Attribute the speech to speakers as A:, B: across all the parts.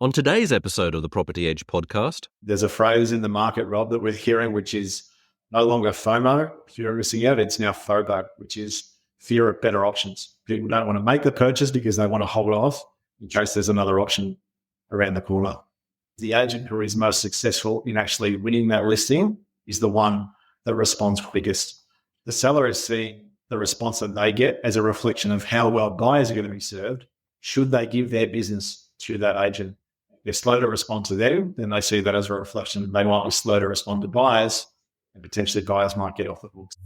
A: On today's episode of the Property Edge podcast,
B: there's a phrase in the market, Rob, that we're hearing, which is no longer FOMO, fear of missing out. It's now FOBO, which is fear of better options. People don't want to make the purchase because they want to hold off in case there's another option around the corner. The agent who is most successful in actually winning that listing is the one that responds quickest. The seller is seeing the response that they get as a reflection of how well buyers are going to be served should they give their business to that agent. If they're slow to respond to them, then they see that as a reflection. They might be slow to respond to buyers, and potentially buyers might get off the hooks.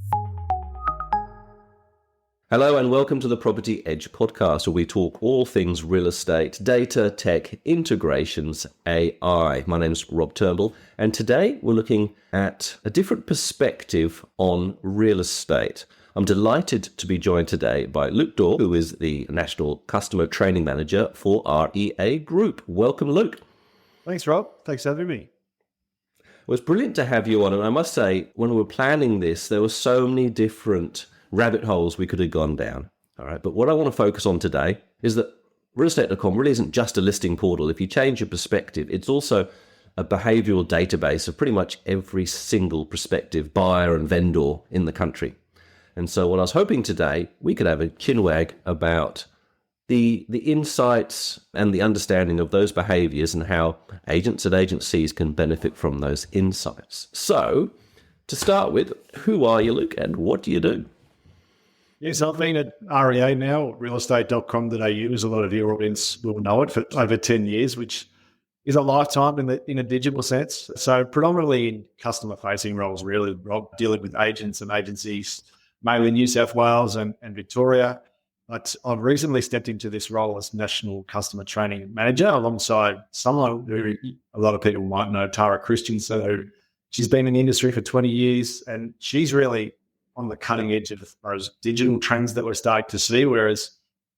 A: Hello and welcome to the Property Edge podcast, where we talk all things real estate, data, tech, integrations, AI. My name is Rob Turnbull, and today we're looking at a different perspective on real estate. I'm delighted to be joined today by Luke Dore, who is the National Customer Training Manager for REA Group. Welcome, Luke.
B: Thanks, Rob. Thanks for having me.
A: Well, it's brilliant to have you on, and I must say, when we were planning this, there were so many different rabbit holes we could have gone down. All right, but what I want to focus on today is that realestate.com really isn't just a listing portal. If you change your perspective, it's also a behavioural database of pretty much every single prospective buyer and vendor in the country. And so what I was hoping today, we could have a chinwag about the insights and the understanding of those behaviours and how agents and agencies can benefit from those insights. So to start with, who are you, Luke, and what do you do?
B: Yes, I've been at REA now, realestate.com.au, as a lot of your audience will know it, for over 10 years, which is a lifetime in a digital sense. So predominantly in customer-facing roles, really, Rob, dealing with agents and agencies, mainly New South Wales and Victoria. But I've recently stepped into this role as National Customer Training Manager alongside someone who a lot of people might know, Tara Christian. So she's been in the industry for 20 years, and she's really on the cutting edge of those digital trends that we're starting to see, whereas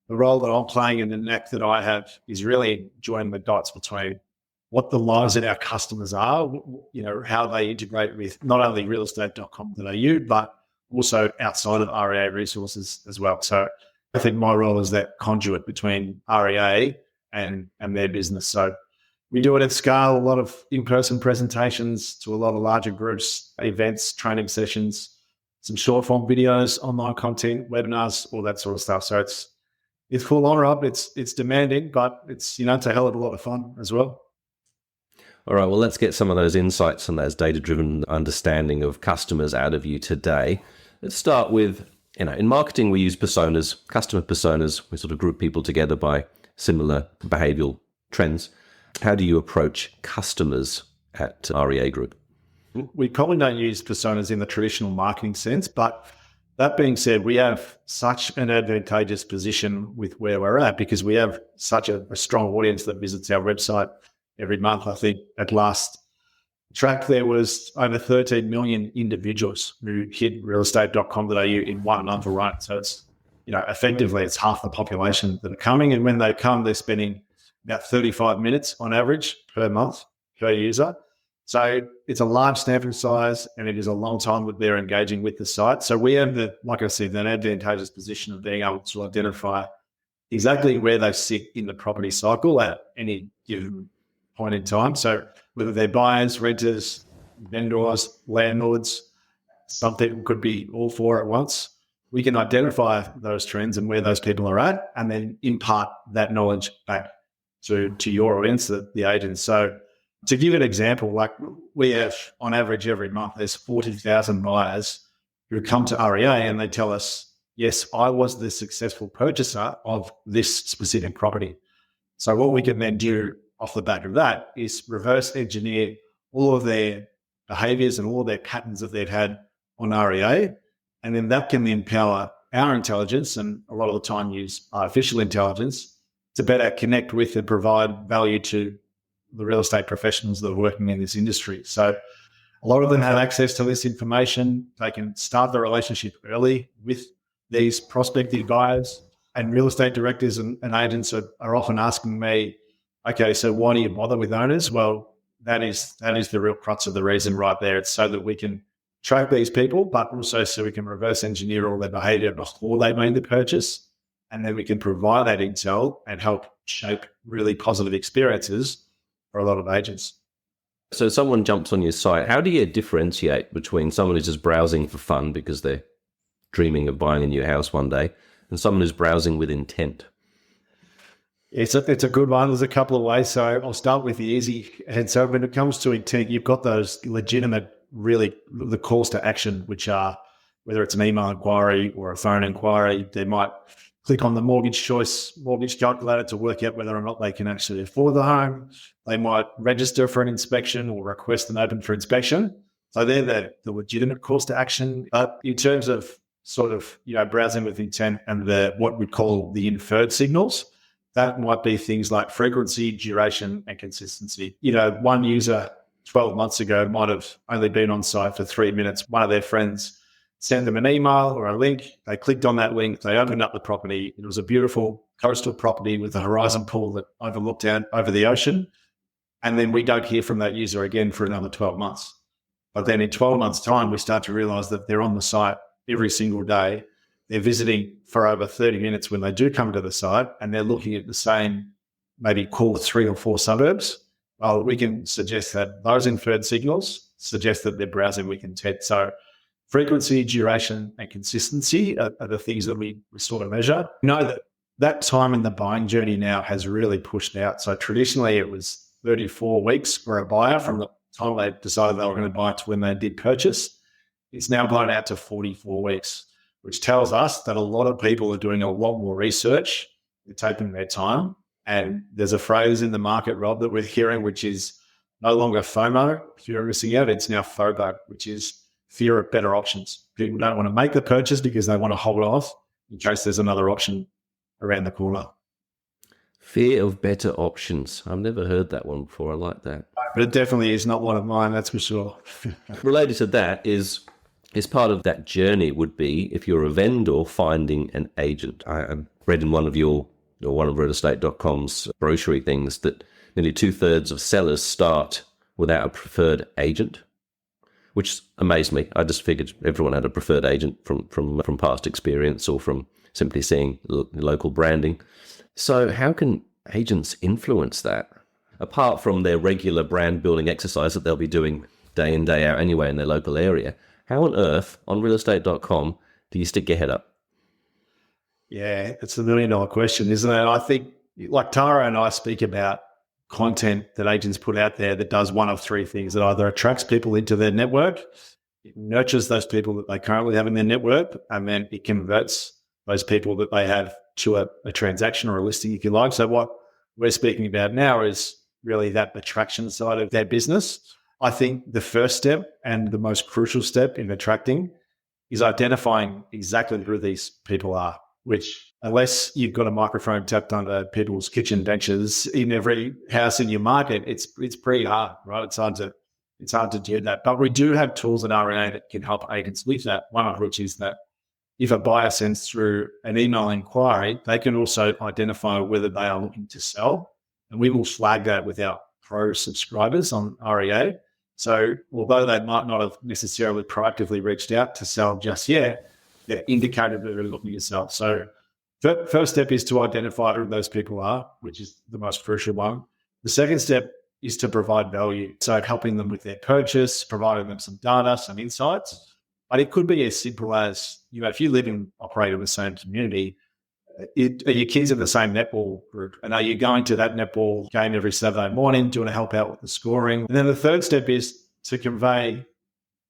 B: the role that I'm playing and the knack that I have is really joining the dots between what the lives of our customers are, you know, how they integrate with not only realestate.com.au, but also outside of REA resources as well. So I think my role is that conduit between REA and their business. So we do it at scale, a lot of in-person presentations to a lot of larger groups, events, training sessions, some short-form videos, online content, webinars, all that sort of stuff. So it's full on, Rob. It's demanding, but it's a hell of a lot of fun as well.
A: All right, well, let's get some of those insights and those data-driven understanding of customers out of you today. Let's start with, in marketing, we use personas, customer personas. We sort of group people together by similar behavioral trends. How do you approach customers at REA Group?
B: We probably don't use personas in the traditional marketing sense, but that being said, we have such an advantageous position with where we're at because we have such a strong audience that visits our website every month. I think at last track there was over 13 million individuals who hit realestate.com.au in 1 month alone. So it's, effectively it's half the population that are coming. And when they come, they're spending about 35 minutes on average per month per user. So it's a large sample size and it is a long time that they're engaging with the site. So we have like I said, an advantageous position of being able to identify exactly where they sit in the property cycle at any given point in time. So whether they're buyers, renters, vendors, landlords, some people could be all four at once. We can identify those trends and where those people are at and then impart that knowledge back to your audience, the agents. So to give an example, like we have on average every month, there's 40,000 buyers who come to REA and they tell us, yes, I was the successful purchaser of this specific property. So what we can then do off the back of that is reverse engineer all of their behaviors and all of their patterns that they've had on REA. And then that can empower our intelligence and a lot of the time use artificial intelligence to better connect with and provide value to the real estate professionals that are working in this industry. So a lot of them have access to this information. They can start the relationship early with these prospective buyers, and real estate directors and agents are often asking me, okay, so why do you bother with owners? Well, that is the real crux of the reason right there. It's so that we can track these people, but also so we can reverse engineer all their behavior before they made the purchase. And then we can provide that intel and help shape really positive experiences for a lot of agents.
A: So someone jumps on your site. How do you differentiate between someone who's just browsing for fun because they're dreaming of buying a new house one day and someone who's browsing with intent?
B: It's a good one. There's a couple of ways. So I'll start with the easy. And so when it comes to intent, you've got those legitimate, really the calls to action, which are whether it's an email inquiry or a phone inquiry. They might click on the mortgage calculator to work out whether or not they can actually afford the home. They might register for an inspection or request an open for inspection. So they're the legitimate calls to action. But in terms of sort of, browsing with intent and what we call the inferred signals, that might be things like frequency, duration, and consistency. One user 12 months ago might have only been on site for 3 minutes. One of their friends sent them an email or a link. They clicked on that link. They opened up the property. It was a beautiful coastal property with a horizon pool that overlooked out over the ocean. And then we don't hear from that user again for another 12 months. But then in 12 months' time, we start to realize that they're on the site every single day. They're visiting for over 30 minutes when they do come to the site, and they're looking at the same, maybe call it 3 or 4 suburbs. Well, we can suggest that those inferred signals suggest that they're browsing with intent. So frequency, duration, and consistency are the things that we sort of measure. That time in the buying journey now has really pushed out. So traditionally it was 34 weeks for a buyer from the time they decided they were going to buy to when they did purchase. It's now blown out to 44 weeks, which tells us that a lot of people are doing a lot more research. They're taking their time. And there's a phrase in the market, Rob, that we're hearing, which is no longer FOMO, fear of missing out. It's now FOBO, which is fear of better options. People don't want to make the purchase because they want to hold off in case there's another option around the corner.
A: Fear of better options. I've never heard that one before. I like that.
B: But it definitely is not one of mine, that's for sure.
A: Related to that is part of that journey would be if you're a vendor finding an agent. I read in one of realestate.com's brochure things that nearly 2/3 of sellers start without a preferred agent, which amazed me. I just figured everyone had a preferred agent from past experience or from simply seeing local branding. So how can agents influence that? Apart from their regular brand building exercise that they'll be doing day in, day out anyway in their local area, how on earth on realestate.com do you stick your head up?
B: Yeah, it's the $1 million question, isn't it? I think, like Tara and I speak about content that agents put out there that does one of 3 things. That either attracts people into their network, it nurtures those people that they currently have in their network, and then it converts those people that they have to a transaction or a listing, if you like. So what we're speaking about now is really that attraction side of their business. I think the first step and the most crucial step in attracting is identifying exactly who these people are, which unless you've got a microphone tapped under people's kitchen benches in every house in your market, it's pretty hard, right? It's hard to do that. But we do have tools at REA that can help agents with that. One of which is that if a buyer sends through an email inquiry, they can also identify whether they are looking to sell. And we will flag that with our pro subscribers on REA. So although they might not have necessarily proactively reached out to sell just yet, they're indicated that they're looking to sell. So first step is to identify who those people are, which is the most crucial one. The second step is to provide value. So helping them with their purchase, providing them some data, some insights. But it could be as simple as, if you live and operate in the same community, are your kids in the same netball group? And are you going to that netball game every Saturday morning? Do you want to help out with the scoring? And then the third step is to convey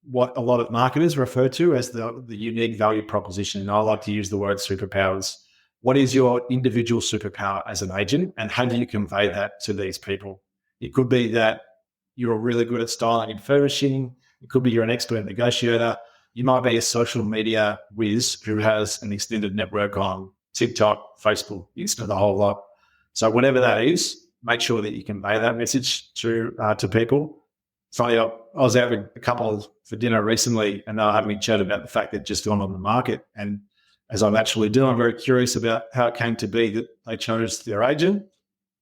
B: what a lot of marketers refer to as the unique value proposition. And I like to use the word superpowers. What is your individual superpower as an agent, and how do you convey that to these people? It could be that you're really good at styling and furnishing. It could be you're an expert negotiator. You might be a social media whiz who has an extended network on TikTok, Facebook, Insta, the whole lot. So whatever that is, make sure that you convey that message to people. Funny, I was out with a couple for dinner recently, and they were having a chat about the fact that just gone on the market. And as I'm actually doing, I'm very curious about how it came to be that they chose their agent.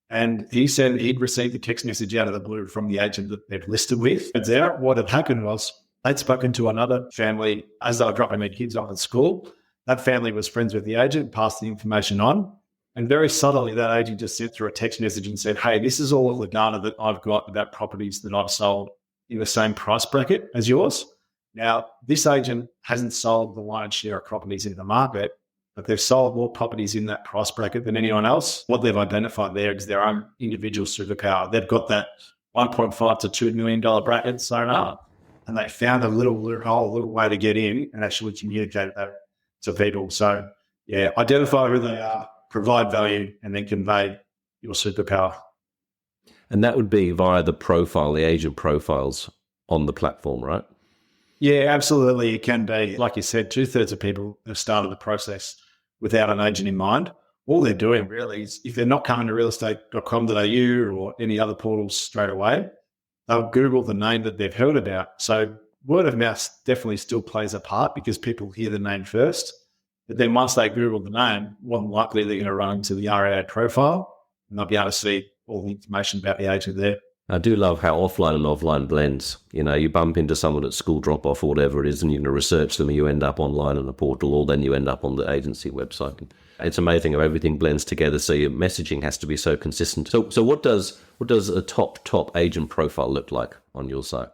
B: And he said he'd received a text message out of the blue from the agent that they'd listed with. And there, what had happened was they'd spoken to another family as they were dropping their kids off at school. That family was friends with the agent, passed the information on, And very subtly, that agent just sent through a text message and said, hey, this is all the data that I've got about properties that I've sold in the same price bracket as yours. Now, this agent hasn't sold the lion's share of properties in the market, but they've sold more properties in that price bracket than anyone else. What they've identified there is their own individual superpower. They've got that $1.5 to $2 million bracket sewn up, and they found a little loophole, a little way to get in and actually communicate that to people. So, yeah, identify who they are, provide value, and then convey your superpower.
A: And that would be via the agent profiles on the platform, right?
B: Yeah, absolutely. It can be. Like you said, 2/3 of people have started the process without an agent in mind. All they're doing really is, if they're not coming to realestate.com.au or any other portals straight away, they'll Google the name that they've heard about. So word of mouth definitely still plays a part because people hear the name first. But then once they Google the name, more than likely they're going to run into the REA profile and they'll be able to see all the information about the agent there.
A: I do love how offline and offline blends. You know, you bump into someone at school drop-off or whatever it is, and you're going to research them, and you end up online on the portal, or then you end up on the agency website. It's amazing how everything blends together, so your messaging has to be so consistent. So what does a top agent profile look like on your site?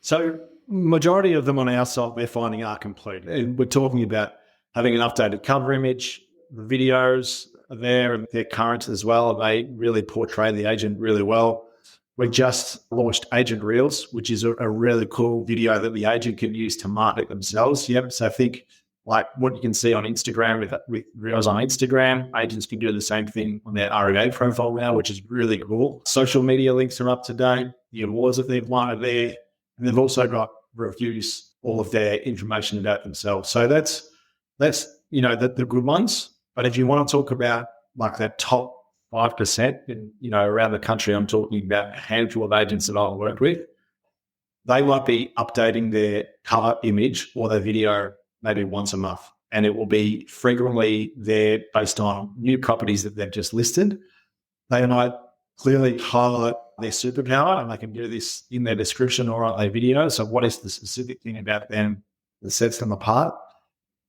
B: So majority of them on our site we're finding are complete. And we're talking about having an updated cover image, the videos are there, and they're current as well. They really portray the agent really well. We just launched Agent Reels, which is a really cool video that the agent can use to market themselves. Yep. So I think like what you can see on Instagram with Reels on Instagram, agents can do the same thing on their REA profile now, which is really cool. Social media links are up to date. The awards that they've won are there. And they've also got reviews, all of their information about themselves. So that's the good ones. But if you want to talk about like that top 5%, around the country, I'm talking about a handful of agents that I've worked with. They might be updating their cover image or their video maybe once a month, and it will be frequently there based on new properties that they've just listed. They might clearly highlight their superpower, and they can do this in their description or on their video. So what is the specific thing about them that sets them apart?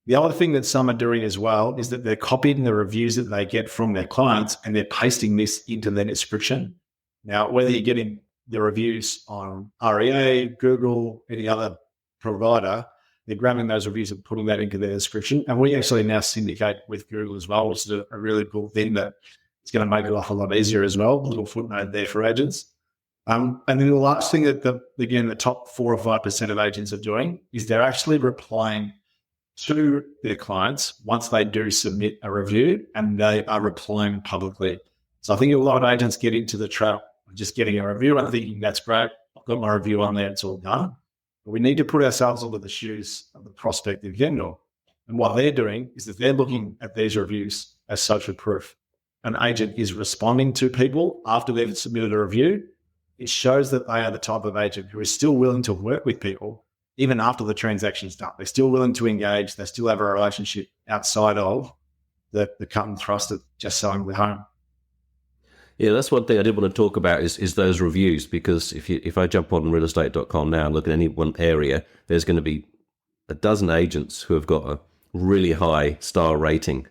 B: The other thing that some are doing as well is that they're copying the reviews that they get from their clients and they're pasting this into their description. Now, whether you're getting the reviews on REA, Google, any other provider, they're grabbing those reviews and putting that into their description. And we actually now syndicate with Google as well, which is a really cool thing that it's going to make life a lot easier as well. A little footnote there for agents. And then the last thing that the top 4 or 5% of agents are doing is they're actually replying to their clients once they do submit a review, and they are replying publicly. So I think a lot of agents get into the trap of just getting a review and thinking, that's great, I've got my review on there, it's all done. But we need to put ourselves into the shoes of the prospective vendor. And what they're doing is that they're looking at these reviews as social proof. An agent is responding to people after they've submitted a review. It shows that they are the type of agent who is still willing to work with people even after the transaction's done. They're still willing to engage. They still have a relationship outside of the cut and thrust of just selling the home.
A: Yeah, that's one thing I did want to talk about is those reviews, because if I jump on realestate.com now and look at any one area, there's going to be a dozen agents who have got a really high star rating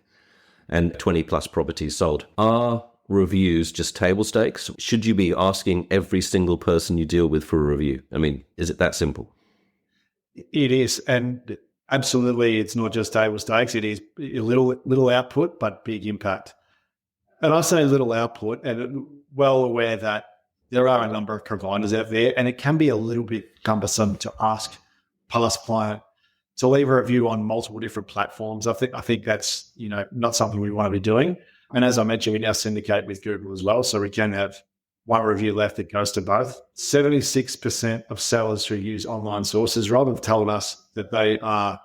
A: and 20 plus properties sold. Are reviews just table stakes? Should you be asking every single person you deal with for a review? I mean, is it that simple?
B: It is, and absolutely, it's not just table stakes. It is a little output, but big impact. And I say little output, and well aware that there are a number of providers out there, and it can be a little bit cumbersome to ask past client to leave a review on multiple different platforms. I think that's not something we want to be doing. And as I mentioned, we now syndicate with Google as well, so we can have one review left that goes to both. 76% of sellers who use online sources, Rob, have told us that they are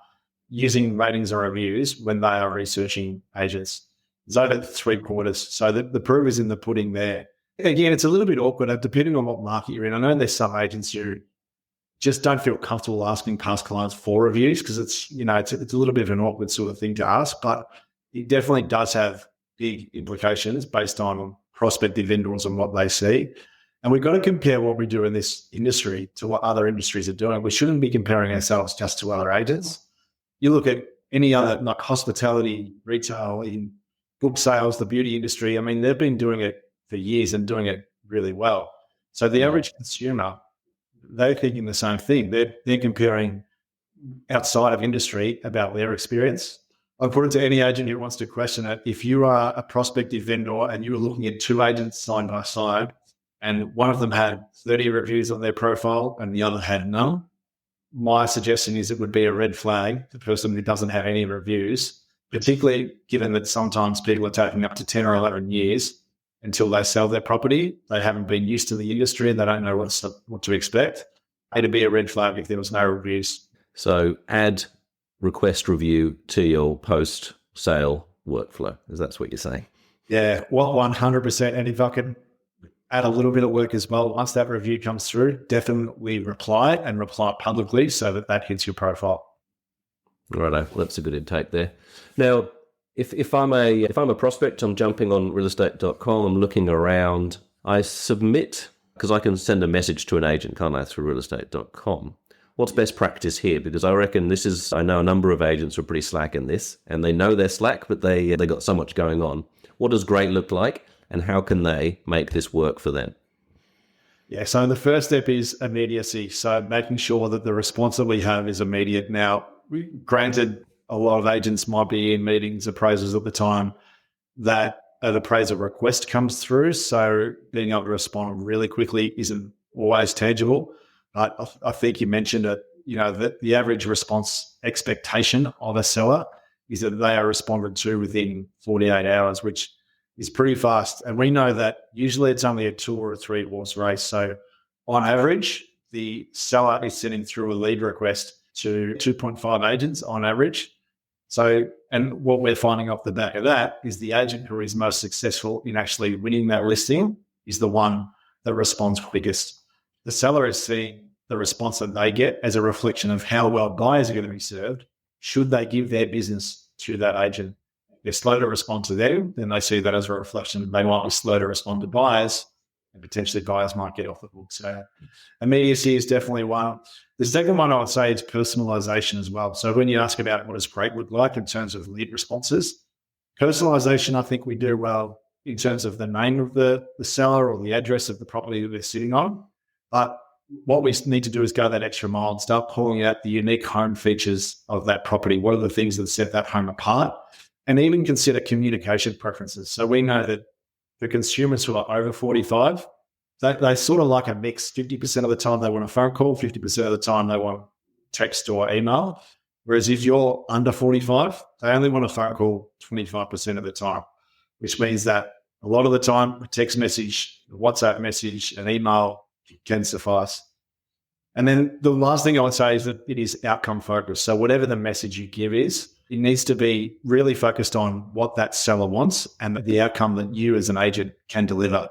B: using ratings or reviews when they are researching agents. It's over 3/4. So the proof is in the pudding there. Again, it's a little bit awkward depending on what market you're in. I know there's some agents who just don't feel comfortable asking past clients for reviews because it's a little bit of an awkward sort of thing to ask, but it definitely does have big implications based on prospective vendors and what they see. And we've got to compare what we do in this industry to what other industries are doing. We shouldn't be comparing ourselves just to other agents. You look at any other like hospitality, retail in book sales, the beauty industry, I mean, they've been doing it for years and doing it really well. So the average consumer, they're thinking the same thing. They're comparing outside of industry about their experience. I put it to any agent who wants to question it. If you are a prospective vendor and you were looking at two agents side by side, and one of them had 30 reviews on their profile and the other had none, my suggestion is it would be a red flag, the person who doesn't have any reviews, particularly given that sometimes people are taking up to 10 or 11 years until they sell their property. They haven't been used to the industry and they don't know what to expect. It'd be a red flag if there was no reviews.
A: So add request review to your post-sale workflow. Is that what you're saying?
B: Yeah, well, 100%. And if I can add a little bit of work as well, once that review comes through, definitely reply and reply publicly so that hits your profile.
A: Righto, that's a good intake there. Now, if I'm a prospect, I'm jumping on realestate.com, I'm looking around, I submit, because I can send a message to an agent, can't I, through realestate.com. What's best practice here? Because I reckon I know a number of agents are pretty slack in this, and they know they're slack, but they got so much going on. What does great look like, and how can they make this work for them?
B: Yeah, so the first step is immediacy. So making sure that the response that we have is immediate. Now, granted, a lot of agents might be in meetings, appraisals at the time that an appraisal request comes through. So being able to respond really quickly isn't always tangible. I think you mentioned it, that the average response expectation of a seller is that they are responded to within 48 hours, which is pretty fast. And we know that usually it's only a 2 or a 3 horse race. So on average, the seller is sending through a lead request to 2.5 agents on average. So, and what we're finding off the back of that is the agent who is most successful in actually winning that listing is the one that responds quickest. The seller is seeing the response that they get as a reflection of how well buyers are going to be served. Should they give their business to that agent? If they're slow to respond to them, then they see that as a reflection. They might be slow to respond to buyers, and potentially buyers might get off the hook. So immediacy is definitely one. The second one I would say is personalization as well. So when you ask about what does great look like in terms of lead responses, personalization, I think we do well in terms of the name of the seller or the address of the property that they're sitting on. But what we need to do is go that extra mile and start pulling out the unique home features of that property. What are the things that set that home apart? And even consider communication preferences. So we know that the consumers who are over 45, they sort of like a mix. 50% of the time they want a phone call, 50% of the time they want text or email. Whereas if you're under 45, they only want a phone call 25% of the time, which means that a lot of the time a text message, a WhatsApp message, an email can suffice. And then the last thing I would say is that it is outcome focused. So whatever the message you give is, it needs to be really focused on what that seller wants and the outcome that you as an agent can deliver.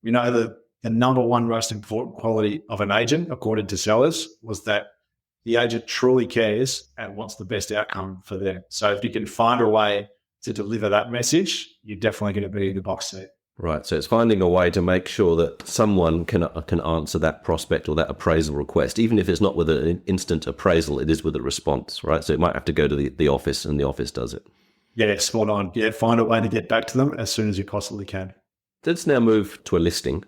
B: We know that the number one most important quality of an agent, according to sellers, was that the agent truly cares and wants the best outcome for them. So if you can find a way to deliver that message, you're definitely going to be in the box seat.
A: Right. So it's finding a way to make sure that someone can answer that prospect or that appraisal request, even if it's not with an instant appraisal, it is with a response, right? So it might have to go to the office and the office does it.
B: Yeah, spot on. Yeah, find a way to get back to them as soon as you possibly can.
A: Let's now move to a listing.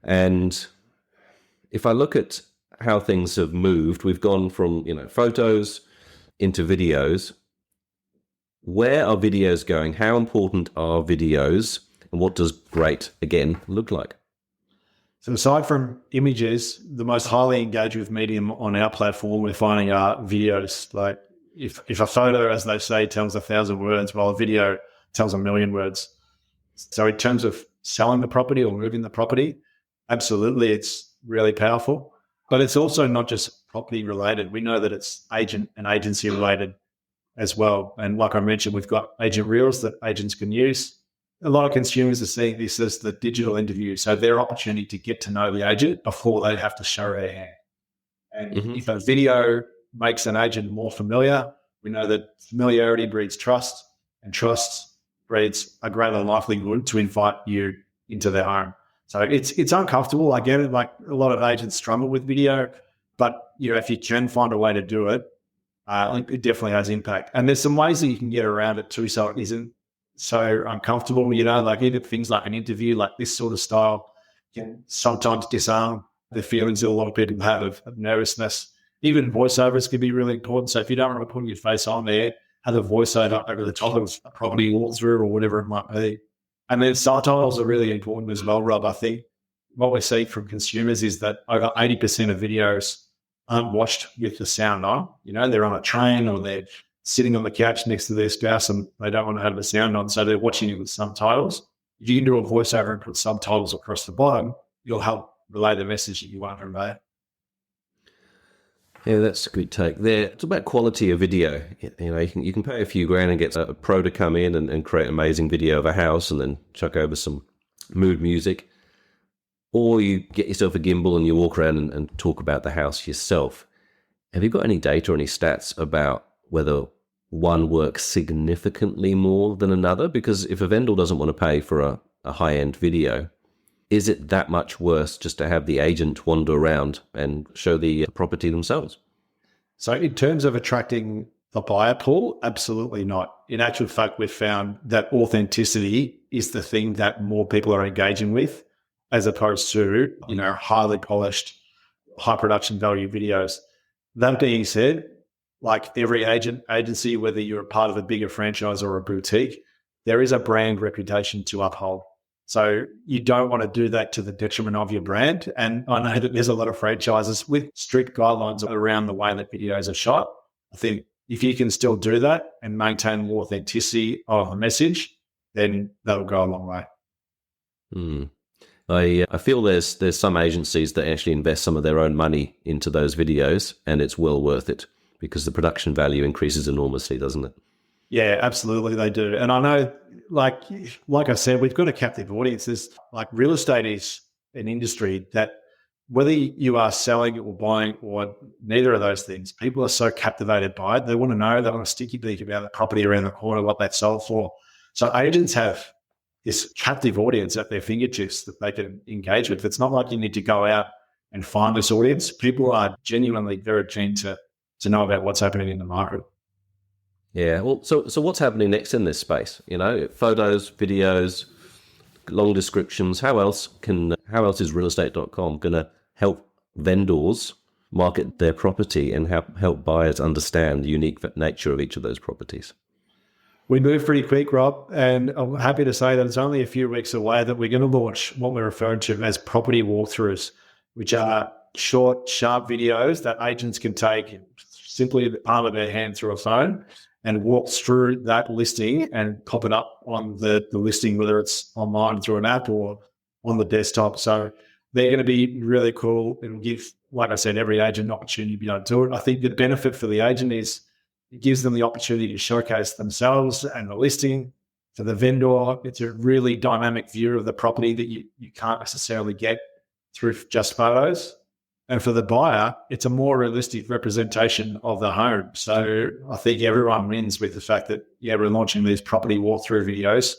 A: And if I look at how things have moved, we've gone from, photos into videos. Where are videos going? How important are videos? And what does great, again, look like?
B: So aside from images, the most highly engaged with medium on our platform, we're finding are videos. Like if a photo, as they say, tells 1,000 words, while a video tells 1,000,000 words. So in terms of selling the property or moving the property, absolutely, it's really powerful. But it's also not just property related. We know that it's agent and agency related as well. And like I mentioned, we've got agent reels that agents can use. A lot of consumers are seeing this as the digital interview. So their opportunity to get to know the agent before they have to show their hand. And if a video makes an agent more familiar, we know that familiarity breeds trust and trust breeds a greater likelihood to invite you into their home. So it's uncomfortable. I get it. Like a lot of agents struggle with video, but if you can find a way to do it, it definitely has impact. And there's some ways that you can get around it too, so it isn't so uncomfortable, like even things like an interview, like this sort of style can sometimes disarm the feelings that a lot of people have of nervousness. Even voiceovers can be really important. So if you don't want to put your face on there, have a voiceover over the top of a property walkthrough or whatever it might be. And then subtitles are really important as well, Rob. I think what we see from consumers is that over 80% of videos aren't watched with the sound on. They're on a train or they're sitting on the couch next to their spouse and they don't want to have the sound on, so they're watching it with subtitles. If you can do a voiceover and put subtitles across the bottom, you'll help relay the message that you want to convey.
A: Yeah, that's a good take there. It's about quality of video. You can pay a few grand and get a pro to come in and create an amazing video of a house and then chuck over some mood music. Or you get yourself a gimbal and you walk around and talk about the house yourself. Have you got any data or any stats about whether one works significantly more than another? Because if a vendor doesn't want to pay for a high-end video, is it that much worse just to have the agent wander around and show the property themselves?
B: So in terms of attracting the buyer pool, absolutely not. In actual fact, we've found that authenticity is the thing that more people are engaging with, as opposed to, highly polished, high production value videos. That being said, like every agency, whether you're a part of a bigger franchise or a boutique, there is a brand reputation to uphold. So you don't want to do that to the detriment of your brand. And I know that there's a lot of franchises with strict guidelines around the way that videos are shot. I think if you can still do that and maintain the authenticity of the message, then that'll go a long way.
A: I feel there's some agencies that actually invest some of their own money into those videos, and it's well worth it because the production value increases enormously, doesn't it?
B: Yeah, absolutely they do. And I know, like I said, we've got a captive audience. There's like real estate is an industry that whether you are selling or buying or neither of those things, people are so captivated by it. They want to know, they want to sticky beak about the property around the corner, what they sold for. So agents have this captive audience at their fingertips that they can engage with. It's not like you need to go out and find this audience. People are genuinely very keen to know about what's happening in the market.
A: Yeah, well, so what's happening next in this space? Photos, videos, long descriptions. How else is realestate.com going to help vendors market their property and help buyers understand the unique nature of each of those properties?
B: We move pretty quick, Rob, and I'm happy to say that it's only a few weeks away that we're going to launch what we're referring to as property walkthroughs, which are short, sharp videos that agents can take simply in the palm of their hand through a phone and walk through that listing and pop it up on the listing, whether it's online through an app or on the desktop. So they're going to be really cool. It'll give, like I said, every agent an opportunity to be able to do it. I think the benefit for the agent is it gives them the opportunity to showcase themselves and the listing. For the vendor, it's a really dynamic view of the property that you can't necessarily get through just photos. And for the buyer, it's a more realistic representation of the home. So I think everyone wins with the fact that, we're launching these property walkthrough videos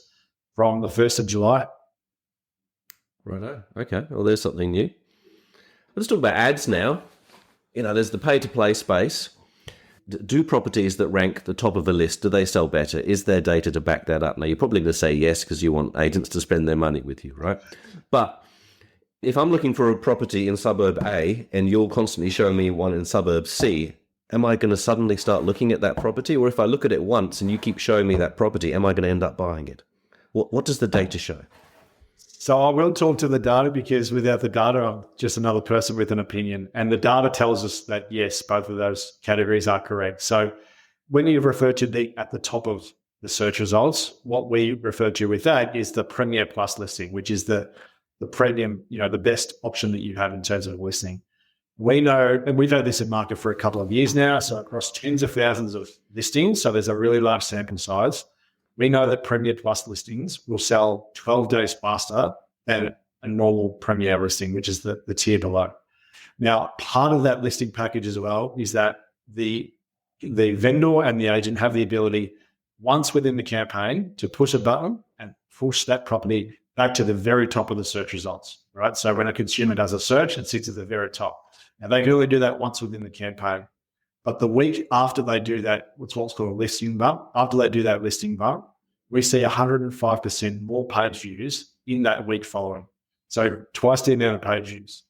B: from the 1st of July.
A: Righto. Okay. Well, there's something new. Let's talk about ads now. There's the pay-to-play space. Do properties that rank the top of a list, do they sell better? Is there data to back that up? Now, you're probably going to say yes because you want agents to spend their money with you, right? But if I'm looking for a property in suburb A and you're constantly showing me one in suburb C, am I going to suddenly start looking at that property? Or if I look at it once and you keep showing me that property, am I going to end up buying it? What does the data show?
B: So I will talk to the data because without the data, I'm just another person with an opinion. And the data tells us that, yes, both of those categories are correct. So when you refer to at the top of the search results, what we refer to with that is the Premier Plus listing, which is the premium, the best option that you have in terms of listing. We know, and we've had this in market for a couple of years now, so across tens of thousands of listings, so there's a really large sample size. We know that Premier Plus listings will sell 12 days faster than a normal Premier listing, which is the tier below. Now, part of that listing package as well is that the vendor and the agent have the ability, once within the campaign, to push a button and push that property back to the very top of the search results, right? So when a consumer does a search, it sits at the very top. Now, they can only do that once within the campaign. But the week after they do that, what's called a listing bump, after they do that listing bump, we see 105% more page views in that week following. So twice the amount of page views.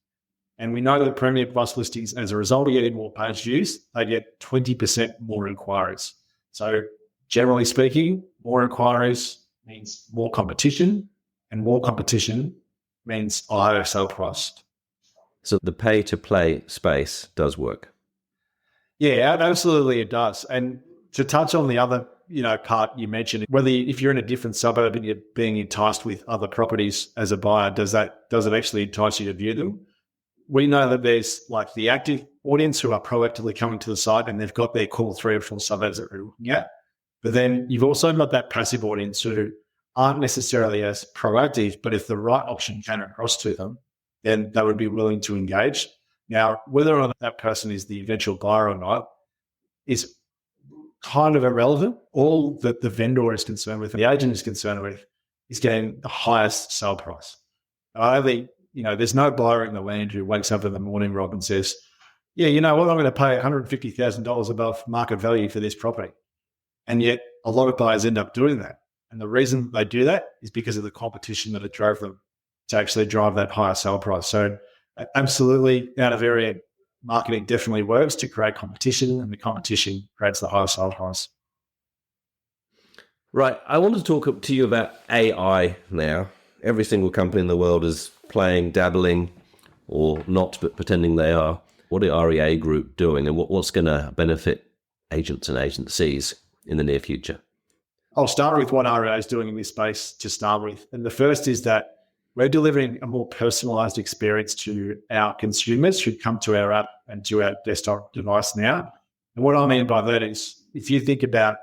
B: And we know that Premium Plus listings, as a result of getting more page views, they get 20% more inquiries. So generally speaking, more inquiries means more competition, and more competition means a higher sale price.
A: So the pay-to-play space does work.
B: Yeah, absolutely it does. And to touch on the other, part you mentioned, if you're in a different suburb and you're being enticed with other properties as a buyer, does it actually entice you to view them? We know that there's like the active audience who are proactively coming to the site and they've got their core 3 or 4 suburbs that they're looking at. But then you've also got that passive audience who aren't necessarily as proactive, but if the right option came across to them, then they would be willing to engage. Now, whether or not that person is the eventual buyer or not is kind of irrelevant. All that the vendor is concerned with, the agent is concerned with, is getting the highest sale price. There's no buyer in the land who wakes up in the morning, Rob, and says, yeah, you know what, I'm going to pay $150,000 above market value for this property. And yet a lot of buyers end up doing that. And the reason they do that is because of the competition that it drove them to actually drive that higher sale price. So absolutely, out of area marketing definitely works to create competition, and the competition creates the higher sale price.
A: Right. I want to talk to you about AI now. Every single company in the world is playing, dabbling, or not, but pretending they are. What are REA Group doing, and what's going to benefit agents and agencies in the near future?
B: I'll start with what REA is doing in this space to start with. And the first is that we're delivering a more personalized experience to our consumers who come to our app and to our desktop device now. And what I mean by that is, if you think about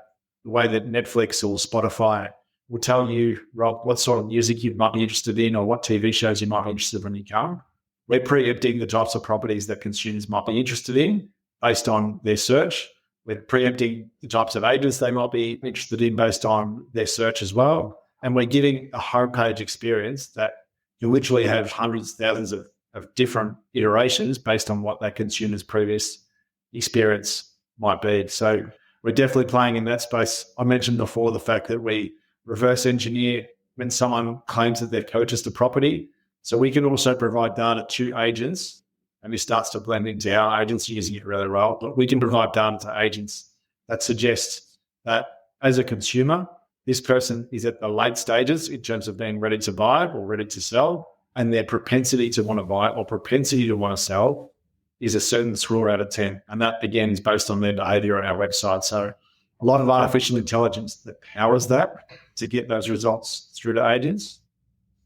B: the way that Netflix or Spotify will tell you, Rob, what sort of music you might be interested in or what TV shows you might be interested in when you come, we're preempting the types of properties that consumers might be interested in based on their search. We're preempting the types of agents they might be interested in based on their search as well. And we're giving a homepage experience that you literally have hundreds, thousands of different iterations based on what that consumer's previous experience might be. So we're definitely playing in that space. I mentioned before the fact that we reverse engineer when someone claims that they've purchased a property. So we can also provide data to agents, and this starts to blend into our agents using it really well. But we can provide data to agents that suggests that as a consumer, this person is at the late stages in terms of being ready to buy or ready to sell, and their propensity to want to buy or propensity to want to sell is a certain score out of 10. And that, again, is based on their behavior on our website. So a lot of artificial intelligence that powers that to get those results through to agents.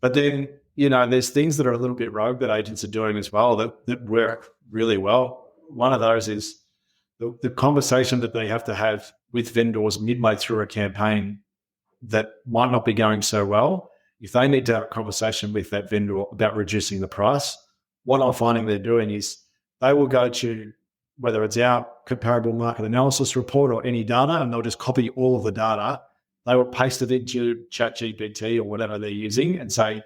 B: But then, there's things that are a little bit rogue that agents are doing as well that work really well. One of those is the conversation that they have to have with vendors midway through a campaign that might not be going so well. If they need to have a conversation with that vendor about reducing the price, what I'm finding they're doing is they will go to, whether it's our comparable market analysis report or any data, and they'll just copy all of the data. They will paste it into ChatGPT or whatever they're using and say,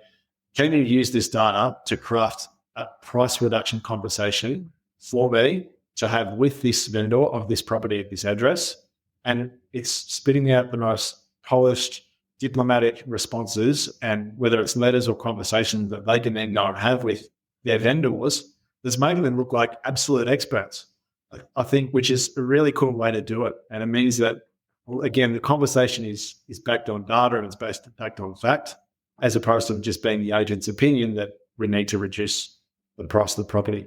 B: can you use this data to craft a price reduction conversation for me to have with this vendor of this property at this address? And it's spitting out the most polished, diplomatic responses, and whether it's letters or conversations that they can then go and have with their vendors, that's making them look like absolute experts, I think, which is a really cool way to do it. And it means that, again, the conversation is backed on data and it's backed on fact, as opposed to just being the agent's opinion that we need to reduce the price of the property.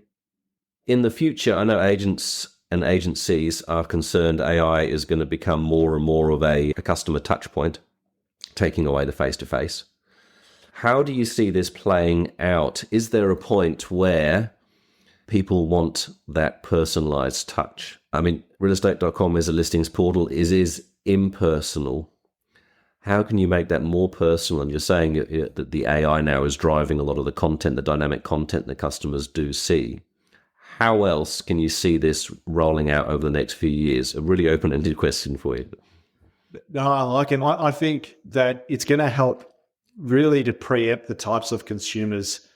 A: In the future, I know agents and agencies are concerned AI is going to become more and more of a customer touch point, taking away the face-to-face. How do you see this playing out? Is there a point where people want that personalized touch? I mean, realestate.com is a listings portal, is impersonal. How can you make that more personal? And you're saying that the AI now is driving a lot of the content, the dynamic content that customers do see. How else can you see this rolling out over the next few years? A really open-ended question for you.
B: No, I like it. I think that it's going to help really to preempt the types of consumers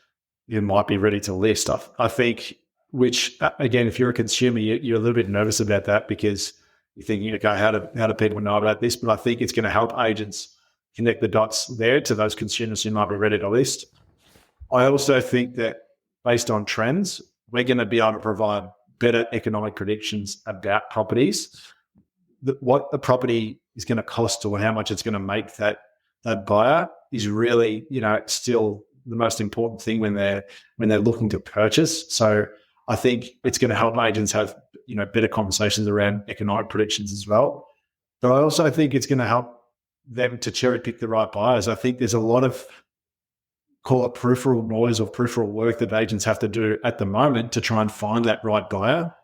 B: you might be ready to list. I think, which, again, if you're a consumer, you're a little bit nervous about that because you're thinking, okay, how do people know about this? But I think it's going to help agents connect the dots there to those consumers who might be ready to list. I also think that based on trends, we're going to be able to provide better economic predictions about properties, what the property is going to cost or how much it's going to make that buyer is really, still the most important thing when they're looking to purchase. So I think it's going to help agents have, better conversations around economic predictions as well. But I also think it's going to help them to cherry pick the right buyers. I think there's a lot of, call it peripheral noise or peripheral work that agents have to do at the moment to try and find that right buyer.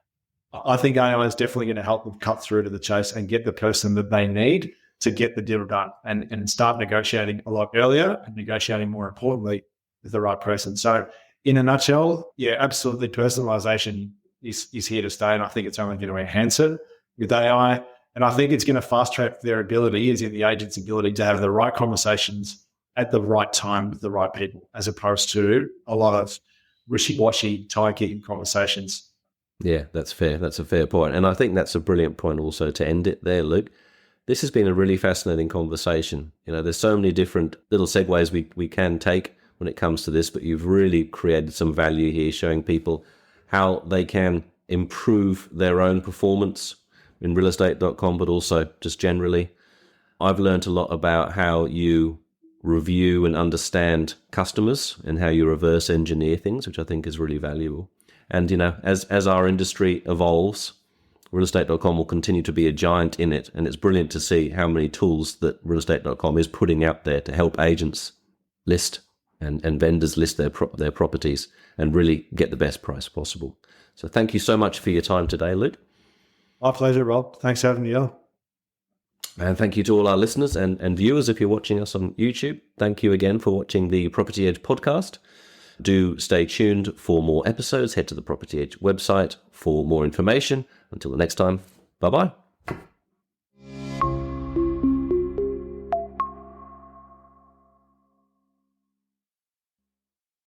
B: I think AI is definitely going to help them cut through to the chase and get the person that they need to get the deal done and start negotiating a lot earlier and negotiating, more importantly, with the right person. So in a nutshell, yeah, absolutely, personalization is here to stay, and I think it's only going to enhance it with AI. And I think it's going to fast track their ability, as in the agent's ability, to have the right conversations at the right time with the right people, as opposed to a lot of wishy-washy, tie-kicking conversations.
A: Yeah, that's fair. That's a fair point. And I think that's a brilliant point also to end it there, Luke. This has been a really fascinating conversation. There's so many different little segues we can take when it comes to this, but you've really created some value here, showing people how they can improve their own performance in realestate.com, but also just generally. I've learned a lot about how you review and understand customers and how you reverse engineer things, which I think is really valuable. And, as our industry evolves, realestate.com will continue to be a giant in it. And it's brilliant to see how many tools that realestate.com is putting out there to help agents list and vendors list their properties and really get the best price possible. So thank you so much for your time today, Luke.
B: My pleasure, Rob. Thanks for having me on.
A: And thank you to all our listeners and viewers if you're watching us on YouTube. Thank you again for watching the Property Edge podcast. Do stay tuned for more episodes. Head to the Property Edge website for more information. Until the next time, bye-bye.